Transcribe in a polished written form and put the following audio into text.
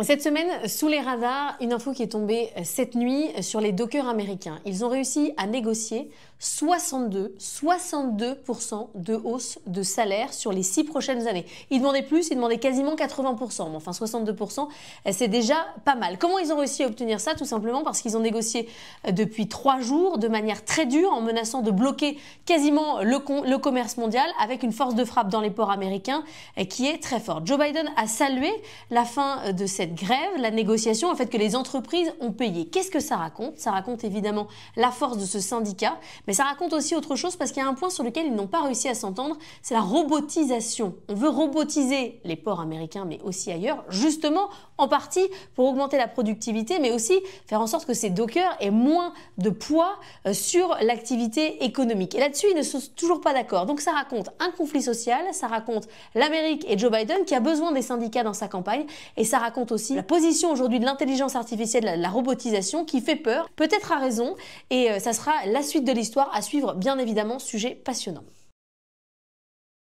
Cette semaine, sous les radars, une info qui est tombée cette nuit sur les dockers américains. Ils ont réussi à négocier 62% de hausse de salaire sur les 6 prochaines années. Ils demandaient plus, ils demandaient quasiment 80%. Mais enfin, 62%, c'est déjà pas mal. Comment ils ont réussi à obtenir ça? Tout simplement parce qu'ils ont négocié depuis 3 jours de manière très dure en menaçant de bloquer quasiment le commerce mondial avec une force de frappe dans les ports américains qui est très forte. Joe Biden a salué la fin de cette grève, la négociation, le fait que les entreprises ont payé. Qu'est-ce que ça raconte? Ça raconte évidemment la force de ce syndicat, mais ça raconte aussi autre chose parce qu'il y a un point sur lequel ils n'ont pas réussi à s'entendre, c'est la robotisation. On veut robotiser les ports américains, mais aussi ailleurs, justement en partie pour augmenter la productivité, mais aussi faire en sorte que ces dockers aient moins de poids sur l'activité économique. Et là-dessus, ils ne sont toujours pas d'accord. Donc ça raconte un conflit social, ça raconte l'Amérique et Joe Biden qui a besoin des syndicats dans sa campagne, et ça raconte aussi la position aujourd'hui de l'intelligence artificielle, de la robotisation qui fait peur, peut-être à raison, et ça sera la suite de l'histoire à suivre, bien évidemment, sujet passionnant.